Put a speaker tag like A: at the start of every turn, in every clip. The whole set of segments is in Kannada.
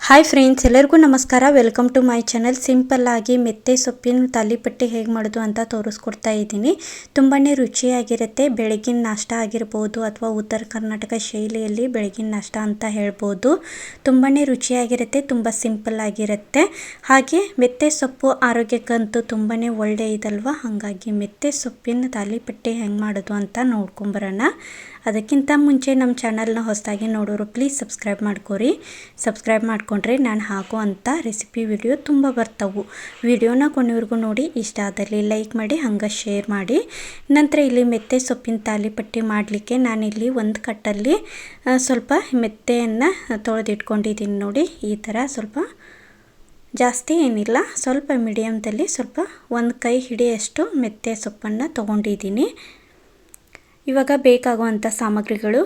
A: ಹಾಯ್ ಫ್ರೆಂಡ್ಸ್, ಎಲ್ಲರಿಗೂ ನಮಸ್ಕಾರ. Welcome to my channel. Simple ಆಗಿ ಮೆತ್ತೆ ಸೊಪ್ಪಿನ ತಾಲಿಪಟ್ಟಿ ಹೇಗೆ ಮಾಡೋದು ಅಂತ ತೋರಿಸ್ಕೊಡ್ತಾ ಇದ್ದೀನಿ. ತುಂಬಾ ರುಚಿಯಾಗಿರುತ್ತೆ. ಬೆಳಗಿನ ನಾಷ್ಟ ಆಗಿರ್ಬೋದು ಅಥವಾ ಉತ್ತರ ಕರ್ನಾಟಕ ಶೈಲಿಯಲ್ಲಿ ಬೆಳಗಿನ ನಾಷ್ಟ ಅಂತ ಹೇಳ್ಬೋದು. ತುಂಬಾ ರುಚಿಯಾಗಿರುತ್ತೆ, ತುಂಬ ಸಿಂಪಲ್ ಆಗಿರುತ್ತೆ. ಹಾಗೆ ಮೆತ್ತೆ ಸೊಪ್ಪು ಆರೋಗ್ಯಕ್ಕಂತೂ ತುಂಬಾ ಒಳ್ಳೆಯದಲ್ವ. ಹಾಗಾಗಿ ಮೆತ್ತೆ ಸೊಪ್ಪಿನ ತಾಲಿಪಟ್ಟಿ ಹೆಂಗೆ ಮಾಡೋದು ಅಂತ ನೋಡ್ಕೊಂಬರೋಣ. ಅದಕ್ಕಿಂತ ಮುಂಚೆ ನಮ್ಮ ಚಾನಲ್ನ ಹೊಸದಾಗಿ ನೋಡೋರು ಪ್ಲೀಸ್ ಸಬ್ಸ್ಕ್ರೈಬ್ ಮಾಡ್ಕೊರಿ. ಸಬ್ಸ್ಕ್ರೈಬ್ ಮಾಡ್ಕೊಂಡ್ರೆ ನಾನು ಹಾಕುವಂಥ ರೆಸಿಪಿ ವಿಡಿಯೋ ತುಂಬ ಬರ್ತಾವೆ. ವಿಡಿಯೋನ ಕೊನೆವರೆಗೂ ನೋಡಿ, ಇಷ್ಟ ಆದಲ್ಲಿ ಲೈಕ್ ಮಾಡಿ, ಹಂಗೆ ಶೇರ್ ಮಾಡಿ. ನಂತರ ಇಲ್ಲಿ ಮೆತ್ತೆ ಸೊಪ್ಪಿನ ತಾಲಿಪಟ್ಟಿ ಮಾಡಲಿಕ್ಕೆ ನಾನಿಲ್ಲಿ ಒಂದು ಕಟ್ಟಲ್ಲಿ ಸ್ವಲ್ಪ ಮೆತ್ತೆಯನ್ನು ತೊಳೆದಿಟ್ಕೊಂಡಿದ್ದೀನಿ. ನೋಡಿ, ಈ ಥರ ಸ್ವಲ್ಪ ಜಾಸ್ತಿ ಏನಿಲ್ಲ, ಸ್ವಲ್ಪ ಮೀಡಿಯಮ್ದಲ್ಲಿ ಸ್ವಲ್ಪ ಒಂದು ಕೈ ಹಿಡಿಯಷ್ಟು ಮೆತ್ತೆ ಸೊಪ್ಪನ್ನು ತೊಗೊಂಡಿದ್ದೀನಿ. ಇವಾಗ ಬೇಕಾಗುವಂಥ ಸಾಮಗ್ರಿಗಳು: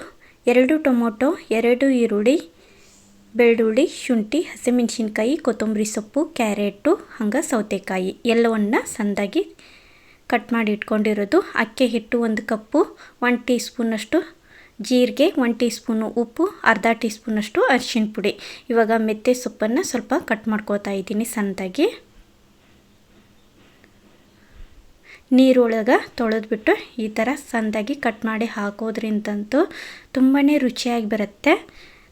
A: 2 ಟೊಮೊಟೊ, 2 ಈರುಳ್ಳಿ, ಬೆಳ್ಳುಳ್ಳಿ, ಶುಂಠಿ, ಹಸಿಮೆಣಸಿನ್ಕಾಯಿ, ಕೊತ್ತಂಬರಿ ಸೊಪ್ಪು, ಕ್ಯಾರೆಟು, ಹಂಗೆ ಸೌತೆಕಾಯಿ ಎಲ್ಲವನ್ನು ಸಣ್ಣದಾಗಿ ಕಟ್ ಮಾಡಿ ಇಟ್ಕೊಂಡಿರೋದು. ಅಕ್ಕಿ ಹಿಟ್ಟು 1 ಕಪ್ಪು, 1 ಟೀ ಸ್ಪೂನಷ್ಟು ಜೀರಿಗೆ, 1 ಟೀ ಸ್ಪೂನು ಉಪ್ಪು, ಅರ್ಧ ಟೀ ಸ್ಪೂನಷ್ಟು ಅರಿಶಿಣ ಪುಡಿ. ಇವಾಗ ಮೆತ್ತೆ ಸೊಪ್ಪನ್ನು ಸ್ವಲ್ಪ ಕಟ್ ಮಾಡ್ಕೋತಾ ಇದ್ದೀನಿ ಸಣ್ಣದಾಗಿ. ನೀರೊಳಗೆ ತೊಳೆದ್ಬಿಟ್ಟು ಈ ಥರ ಸಣ್ಣದಾಗಿ ಕಟ್ ಮಾಡಿ ಹಾಕೋದ್ರಿಂದಂತೂ ತುಂಬಾ ರುಚಿಯಾಗಿ ಬರುತ್ತೆ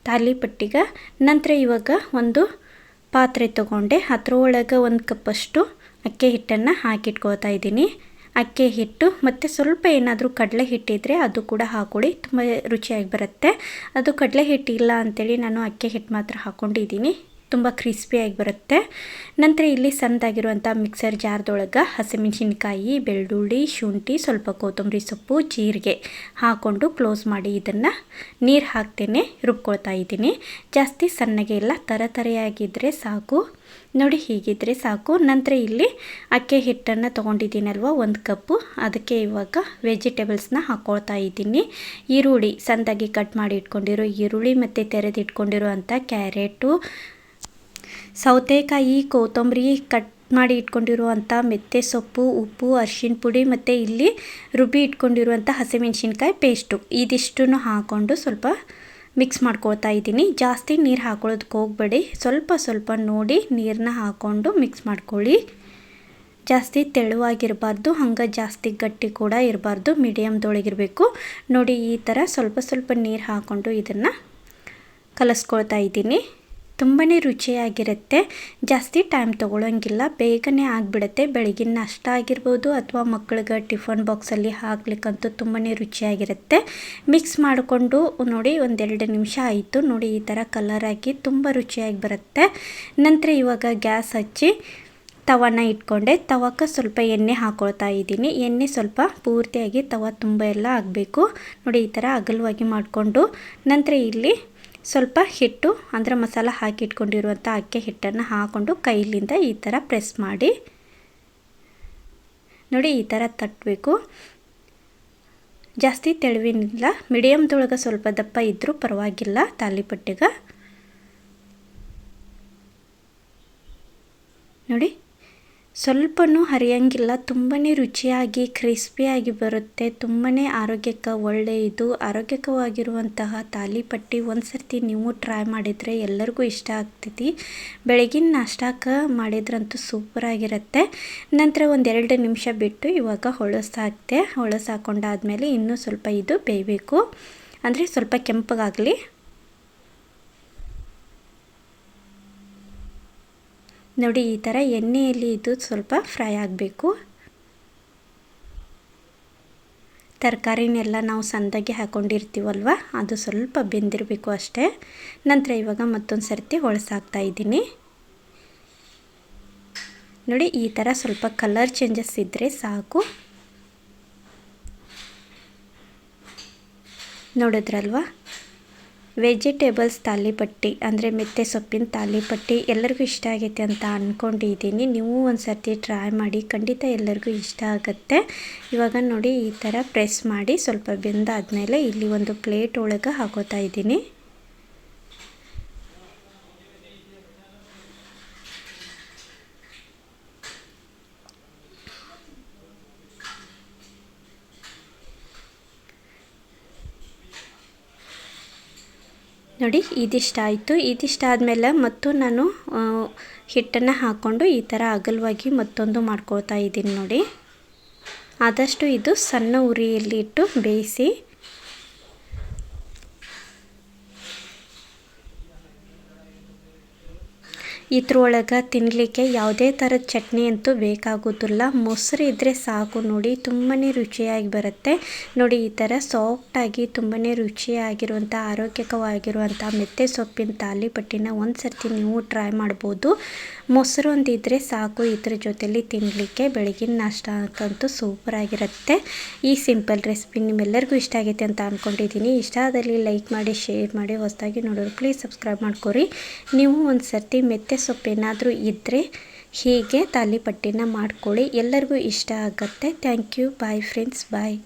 A: ತಾಲಿಪಟ್ಟಿಗೆ. ನಂತರ ಇವಾಗ ಒಂದು ಪಾತ್ರೆ ತೊಗೊಂಡೆ, ಅದರೊಳಗೆ 1 ಕಪ್ಪಷ್ಟು ಅಕ್ಕಿ ಹಿಟ್ಟನ್ನು ಹಾಕಿಟ್ಕೋತಾ ಇದ್ದೀನಿ. ಅಕ್ಕಿ ಹಿಟ್ಟು ಮತ್ತು ಸ್ವಲ್ಪ ಏನಾದರೂ ಕಡಲೆ ಹಿಟ್ಟಿದ್ರೆ ಅದು ಕೂಡ ಹಾಕೊಳ್ಳಿ, ತುಂಬ ರುಚಿಯಾಗಿ ಬರುತ್ತೆ. ಅದು ಕಡಲೆ ಹಿಟ್ಟಿಲ್ಲ ಅಂಥೇಳಿ ನಾನು ಅಕ್ಕಿ ಹಿಟ್ಟು ಮಾತ್ರ ಹಾಕ್ಕೊಂಡಿದ್ದೀನಿ, ತುಂಬ ಕ್ರಿಸ್ಪಿಯಾಗಿ ಬರುತ್ತೆ. ನಂತರ ಇಲ್ಲಿ ಸಣ್ಣದಾಗಿರುವಂಥ ಮಿಕ್ಸರ್ ಜಾರ್ದೊಳಗೆ ಹಸಿಮೆಣಸಿನ್ಕಾಯಿ, ಬೆಳ್ಳುಳ್ಳಿ, ಶುಂಠಿ, ಸ್ವಲ್ಪ ಕೊತ್ತಂಬರಿ ಸೊಪ್ಪು, ಜೀರಿಗೆ ಹಾಕ್ಕೊಂಡು ಕ್ಲೋಸ್ ಮಾಡಿ ಇದನ್ನು ನೀರು ಹಾಕ್ತೇನೆ ರುಬ್ಕೊಳ್ತಾ ಇದ್ದೀನಿ. ಜಾಸ್ತಿ ಸಣ್ಣಗೆ ಇಲ್ಲ, ತರತರೆಯಾಗಿದ್ದರೆ ಸಾಕು. ನೋಡಿ, ಹೀಗಿದ್ದರೆ ಸಾಕು. ನಂತರ ಇಲ್ಲಿ ಅಕ್ಕಿ ಹಿಟ್ಟನ್ನು ತೊಗೊಂಡಿದ್ದೀನಲ್ವ 1 ಕಪ್ಪು, ಅದಕ್ಕೆ ಇವಾಗ ವೆಜಿಟೇಬಲ್ಸ್ನ ಹಾಕ್ಕೊಳ್ತಾ ಇದ್ದೀನಿ. ಈರುಳ್ಳಿ ಸಣ್ಣದಾಗಿ ಕಟ್ ಮಾಡಿ ಇಟ್ಕೊಂಡಿರೋ ಈರುಳ್ಳಿ ಮತ್ತು ತೆರೆದಿಟ್ಕೊಂಡಿರುವಂಥ ಕ್ಯಾರೆಟು, ಸೌತೆಕಾಯಿ, ಕೊತ್ತಂಬರಿ, ಕಟ್ ಮಾಡಿ ಇಟ್ಕೊಂಡಿರುವಂಥ ಮೆತ್ತೆ ಸೊಪ್ಪು, ಉಪ್ಪು, ಅರಿಶಿಣ ಪುಡಿ ಮತ್ತು ಇಲ್ಲಿ ರುಬ್ಬಿ ಇಟ್ಕೊಂಡಿರುವಂಥ ಹಸಿಮೆಣಸಿನ್ಕಾಯಿ ಪೇಸ್ಟು, ಇದಿಷ್ಟನ್ನು ಹಾಕ್ಕೊಂಡು ಸ್ವಲ್ಪ ಮಿಕ್ಸ್ ಮಾಡ್ಕೊಳ್ತಾ ಇದ್ದೀನಿ. ಜಾಸ್ತಿ ನೀರು ಹಾಕೊಳ್ಳೋದಕ್ಕೆ ಹೋಗಬೇಡಿ, ಸ್ವಲ್ಪ ಸ್ವಲ್ಪ ನೋಡಿ ನೀರನ್ನ ಹಾಕ್ಕೊಂಡು ಮಿಕ್ಸ್ ಮಾಡ್ಕೊಳ್ಳಿ. ಜಾಸ್ತಿ ತೆಳುವಾಗಿರಬಾರ್ದು, ಹಂಗೆ ಜಾಸ್ತಿ ಗಟ್ಟಿ ಕೂಡ ಇರಬಾರ್ದು, ಮೀಡಿಯಮ್ದೊಳಗಿರಬೇಕು. ನೋಡಿ, ಈ ಥರ ಸ್ವಲ್ಪ ಸ್ವಲ್ಪ ನೀರು ಹಾಕ್ಕೊಂಡು ಇದನ್ನು ಕಲಿಸ್ಕೊಳ್ತಾ ಇದ್ದೀನಿ. ತುಂಬಾ ರುಚಿಯಾಗಿರುತ್ತೆ, ಜಾಸ್ತಿ ಟೈಮ್ ತೊಗೊಳಂಗಿಲ್ಲ, ಬೇಗನೆ ಆಗಿಬಿಡುತ್ತೆ. ಬೆಳಗಿನ ನಾಷ್ಟ ಆಗಿರ್ಬೋದು ಅಥವಾ ಮಕ್ಕಳಿಗೆ ಟಿಫನ್ ಬಾಕ್ಸಲ್ಲಿ ಹಾಕ್ಲಿಕ್ಕಂತೂ ತುಂಬಾ ರುಚಿಯಾಗಿರುತ್ತೆ. ಮಿಕ್ಸ್ ಮಾಡಿಕೊಂಡು ನೋಡಿ 1-2 ನಿಮಿಷ ಆಯಿತು. ನೋಡಿ, ಈ ಥರ ಕಲರಾಗಿ ತುಂಬ ರುಚಿಯಾಗಿ ಬರುತ್ತೆ. ನಂತರ ಇವಾಗ ಗ್ಯಾಸ್ ಹಚ್ಚಿ ತವನ ಇಟ್ಕೊಂಡೆ. ತವಕ್ಕೆ ಸ್ವಲ್ಪ ಎಣ್ಣೆ ಹಾಕ್ಕೊಳ್ತಾ ಇದ್ದೀನಿ. ಎಣ್ಣೆ ಸ್ವಲ್ಪ ಪೂರ್ತಿಯಾಗಿ ತವ ತುಂಬ ಎಲ್ಲ ಆಗಬೇಕು. ನೋಡಿ, ಈ ಥರ ಅಗಲವಾಗಿ ಮಾಡಿಕೊಂಡು ನಂತರ ಇಲ್ಲಿ ಸ್ವಲ್ಪ ಹಿಟ್ಟು ಅಂದರೆ ಮಸಾಲ ಹಾಕಿಟ್ಕೊಂಡಿರುವಂಥ ಅಕ್ಕಿ ಹಿಟ್ಟನ್ನು ಹಾಕ್ಕೊಂಡು ಕೈಲಿಂದ ಈ ಥರ ಪ್ರೆಸ್ ಮಾಡಿ ನೋಡಿ, ಈ ಥರ ತಟ್ಟಬೇಕು. ಜಾಸ್ತಿ ತೆಳುವೇನಿಲ್ಲ, ಮೀಡಿಯಮ್ದೊಳಗೆ ಸ್ವಲ್ಪ ದಪ್ಪ ಇದ್ದರೂ ಪರವಾಗಿಲ್ಲ ತಾಲಿಪಟ್ಟಿಗೆ. ನೋಡಿ, ಸ್ವಲ್ಪನೂ ಹರಿಯಂಗಿಲ್ಲ, ತುಂಬಾ ರುಚಿಯಾಗಿ ಕ್ರಿಸ್ಪಿಯಾಗಿ ಬರುತ್ತೆ. ತುಂಬಾ ಆರೋಗ್ಯಕ್ಕೆ ಒಳ್ಳೆಯದು. ಆರೋಗ್ಯಕವಾಗಿರುವಂತಹ ತಾಲಿಪಟ್ಟಿ ಒಂದು ಸರ್ತಿ ನೀವು ಟ್ರೈ ಮಾಡಿದರೆ ಎಲ್ಲರಿಗೂ ಇಷ್ಟ ಆಗ್ತೈತಿ. ಬೆಳಗಿನ ನಾಷ್ಟಕ್ಕೆ ಮಾಡಿದ್ರಂತೂ ಸೂಪರಾಗಿರುತ್ತೆ. ನಂತರ 1-2 ನಿಮಿಷ ಬಿಟ್ಟು ಇವಾಗ ಹೊಳಸಾಕ್ತೆ. ಹೊಳಸಾಕೊಂಡಾದ್ಮೇಲೆ ಇನ್ನೂ ಸ್ವಲ್ಪ ಇದು ಬೇಯಬೇಕು, ಅಂದರೆ ಸ್ವಲ್ಪ ಕೆಂಪಗಾಗಲಿ. ನೋಡಿ, ಈ ಥರ ಎಣ್ಣೆಯಲ್ಲಿ ಇದು ಸ್ವಲ್ಪ ಫ್ರೈ ಆಗಬೇಕು. ತರಕಾರಿನೆಲ್ಲ ನಾವು ಸಣ್ಣದಾಗಿ ಹಾಕ್ಕೊಂಡಿರ್ತೀವಲ್ವ, ಅದು ಸ್ವಲ್ಪ ಬೆಂದಿರಬೇಕು ಅಷ್ಟೇ. ನಂತರ ಇವಾಗ ಮತ್ತೊಂದು ಸರ್ತಿ ಹೊಳಸಾಕ್ತಾ ಇದ್ದೀನಿ. ನೋಡಿ, ಈ ಥರ ಸ್ವಲ್ಪ ಕಲರ್ ಚೇಂಜಸ್ ಇದ್ದರೆ ಸಾಕು. ನೋಡಿದ್ರಲ್ವ, ವೆಜಿಟೇಬಲ್ಸ್ ತಾಲಿಪಟ್ಟಿ ಅಂದರೆ ಮೆತ್ತೆ ಸೊಪ್ಪಿನ ತಾಲಿಪಟ್ಟಿ ಎಲ್ಲರಿಗೂ ಇಷ್ಟ ಆಗೈತೆ ಅಂತ ಅಂದ್ಕೊಂಡಿದ್ದೀನಿ. ನೀವು ಒಂದು ಸರ್ತಿ ಟ್ರೈ ಮಾಡಿ, ಖಂಡಿತ ಎಲ್ಲರಿಗೂ ಇಷ್ಟ ಆಗುತ್ತೆ. ಇವಾಗ ನೋಡಿ, ಈ ಥರ ಪ್ರೆಸ್ ಮಾಡಿ ಸ್ವಲ್ಪ ಬೆಂದಾದಮೇಲೆ ಇಲ್ಲಿ ಒಂದು ಪ್ಲೇಟ್ ಒಳಗೆ ಹಾಕೋತಾ ಇದ್ದೀನಿ. ನೋಡಿ ಇದಿಷ್ಟಾಯಿತು. ಇದಿಷ್ಟಾದಮೇಲೆ ಮತ್ತು ನಾನು ಹಿಟ್ಟನ್ನು ಹಾಕ್ಕೊಂಡು ಈ ಥರ ಅಗಲವಾಗಿ ಮತ್ತೊಂದು ಮಾಡ್ಕೊಳ್ತಾ ಇದ್ದೀನಿ ನೋಡಿ. ಆದಷ್ಟು ಇದು ಸಣ್ಣ ಉರಿಯಲ್ಲಿ ಇಟ್ಟು ಬೇಯಿಸಿ. ಇದ್ರೊಳಗೆ ತಿನ್ನಲಿಕ್ಕೆ ಯಾವುದೇ ಥರದ ಚಟ್ನಿ ಅಂತೂ ಬೇಕಾಗೋದಿಲ್ಲ. ಮೊಸರು ಇದ್ದರೆ ಸಾಕು ನೋಡಿ, ತುಂಬಾ ರುಚಿಯಾಗಿ ಬರುತ್ತೆ ನೋಡಿ. ಈ ಥರ ಸಾಫ್ಟಾಗಿ ತುಂಬಾ ರುಚಿಯಾಗಿರುವಂಥ ಆರೋಗ್ಯಕವಾಗಿರುವಂಥ ಮೆಂತ್ಯ ಸೊಪ್ಪಿನ ತಾಲಿಪಟ್ಟಿನ ಒಂದು ಸರ್ತಿ ನೀವು ಟ್ರೈ ಮಾಡ್ಬೋದು. ಮೊಸರು ಒಂದಿದ್ದರೆ ಸಾಕು ಇದ್ರ ಜೊತೆಲಿ ತಿನ್ನಲಿಕ್ಕೆ. ಬೆಳಗಿನ ನಾಷ್ಟಕ್ಕಂತೂ ಸೂಪರಾಗಿರುತ್ತೆ. ಈ ಸಿಂಪಲ್ ರೆಸಿಪಿ ನಿಮ್ಮೆಲ್ಲರಿಗೂ ಇಷ್ಟ ಆಗೈತೆ ಅಂತ ಅಂದ್ಕೊಂಡಿದ್ದೀನಿ. ಇಷ್ಟ ಆದಲ್ಲಿ ಲೈಕ್ ಮಾಡಿ, ಶೇರ್ ಮಾಡಿ. ಹೊಸದಾಗಿ ನೋಡೋರು ಪ್ಲೀಸ್ ಸಬ್ಸ್ಕ್ರೈಬ್ ಮಾಡ್ಕೊರಿ. ನೀವು ಒಂದು ಸರ್ತಿ ಮೆಂತ್ಯ ಸೊಪ್ಪೇನಾದರೂ ಇದ್ದರೆ ಹೀಗೆ ತಾಲಿಪಟ್ಟಿನ ಮಾಡ್ಕೊಳ್ಳಿ, ಎಲ್ಲರಿಗೂ ಇಷ್ಟ ಆಗುತ್ತೆ. Thank you. Bye friends, bye.